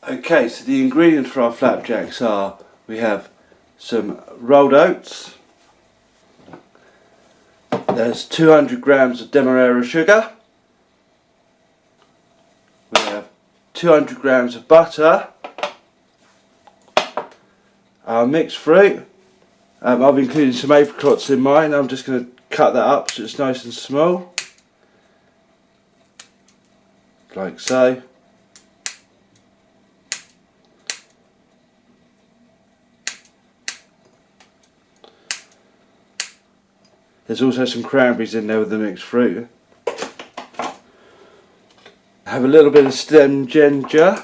Okay, so the ingredients for our flapjacks are, we have some rolled oats, there's 200 grams of demerara sugar, we have 200 grams of butter, our mixed fruit. I've included some apricots in mine. I'm just going to cut that up so it's nice and small, like so. There's also some cranberries in there with the mixed fruit. Have a little bit of stem ginger,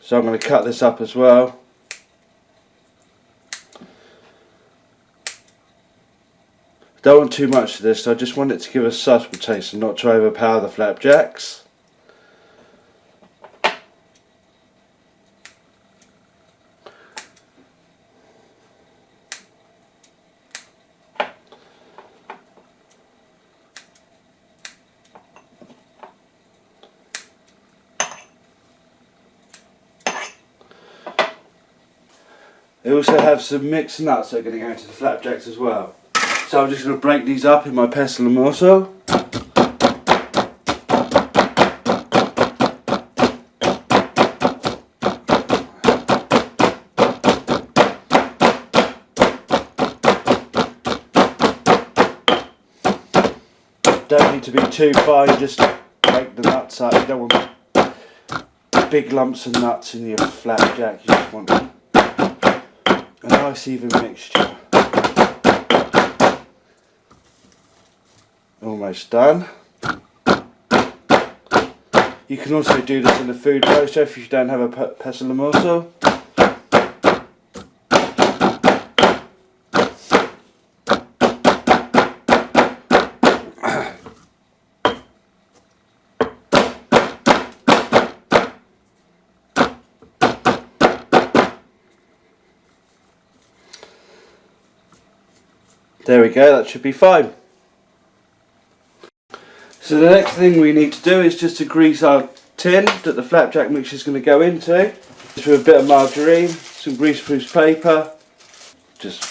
so I'm going to cut this up as well. Don't want too much of this, so I just want it to give a subtle taste and not to overpower the flapjacks. They also have some mixed nuts that are going to go into the flapjacks as well. So I'm just going to break these up in my pestle and mortar. Don't need to be too fine, just break the nuts up. You don't want big lumps of nuts in your flapjack, you just want a nice even mixture. Almost done. You can also do this in a food processor if you don't have a pestle and mortar. There we go, that should be fine. So the next thing we need to do is just to grease our tin that the flapjack mixture is going to go into. Just with a bit of margarine, some greaseproof paper. Just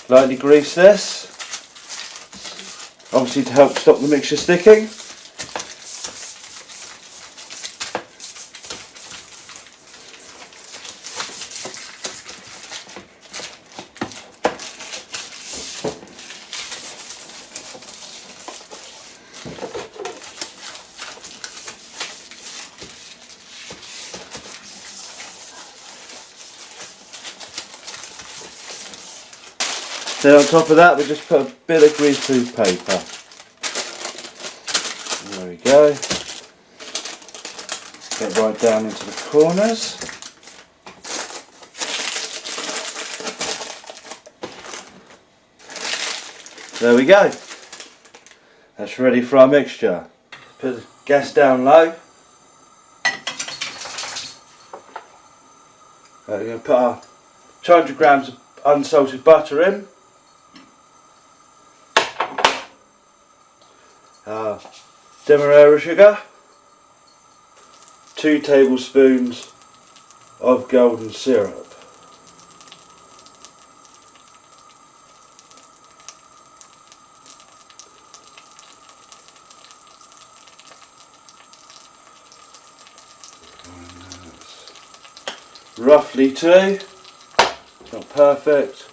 lightly grease this. Obviously to help stop the mixture sticking. Then on top of that we just put a bit of greaseproof paper. There we go. Get right down into the corners. There we go. That's ready for our mixture. Put the gas down low. We're going to put our 200 grams of unsalted butter in. Demerara sugar, 2 tablespoons of golden syrup, roughly 2, not perfect.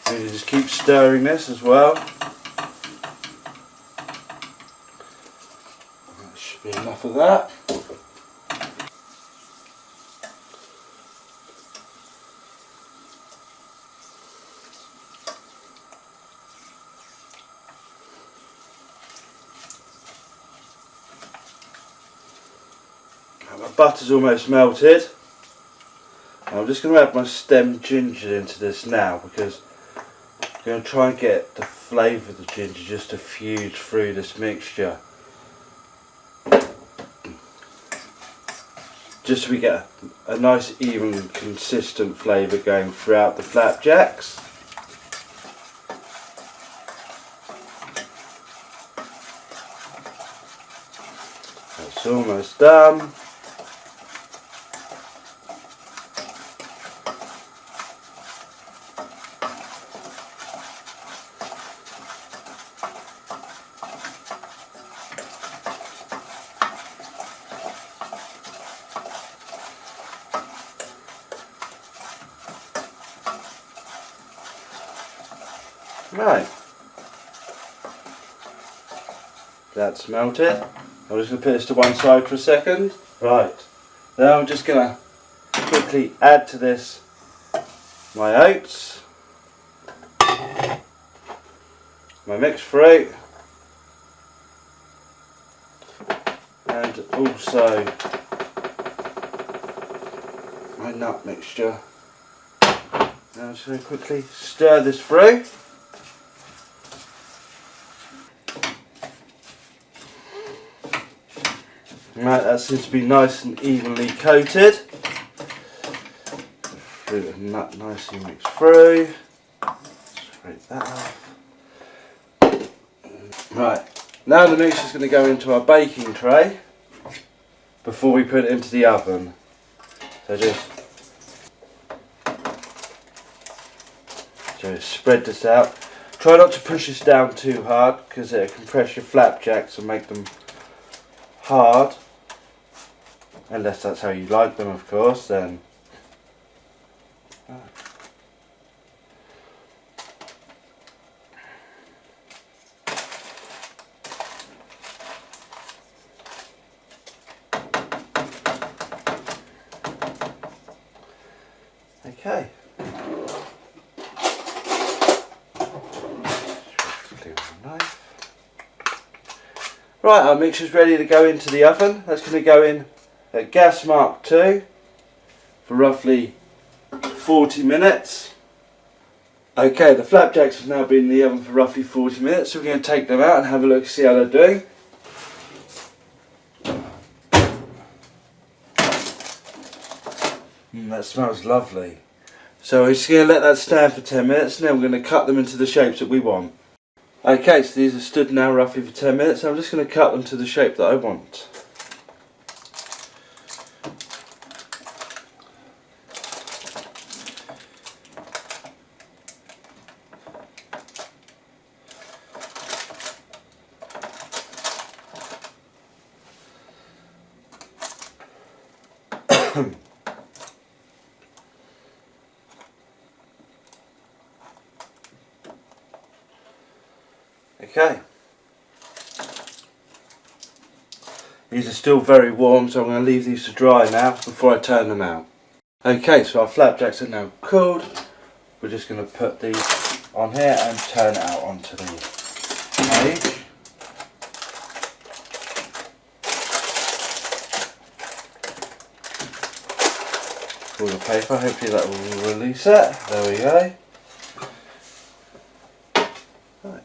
And just keep stirring this as well. That should be enough of that. My butter's almost melted. I'm just going to add my stem ginger into this now because I'm going to try and get the flavour of the ginger just to fuse through this mixture. Just so we get a nice even consistent flavour going throughout the flapjacks. It's almost done. Right, that's melted. I'm just going to put this to one side for a second. Right, now I'm just going to quickly add to this my oats, my mixed fruit, and also my nut mixture. Now I'm just going to quickly stir this through. Right, that seems to be nice and evenly coated. Fruit and nut nicely mixed through. Scrape that off. Right, now the mixture is going to go into our baking tray before we put it into the oven. So just spread this out. Try not to push this down too hard because it can press your flapjacks and make them hard. Unless that's how you like them, of course, then. Okay. Right, our mixture's ready to go into the oven. That's going to go in at gas mark 2 for roughly 40 minutes. Okay, the flapjacks have now been in the oven for roughly 40 minutes, so we're going to take them out and have a look, see how they're doing. That smells lovely. So we're just going to let that stand for 10 minutes and then we're going to cut them into the shapes that we want. Okay, so these are stood now roughly for 10 minutes. I'm just going to cut them to the shape that I want. Okay. These are still very warm, so I'm going to leave these to dry now before I turn them out. Okay, so our flapjacks are now cooled. We're just going to put these on here and turn it out onto the page. Pull the paper, hopefully that will release it. There we go. Right.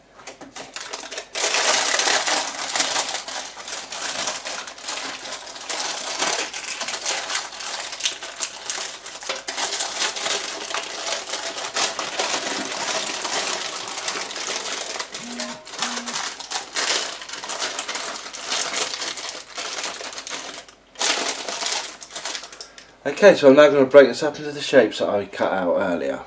Okay, so I'm now going to break this up into the shapes that I cut out earlier.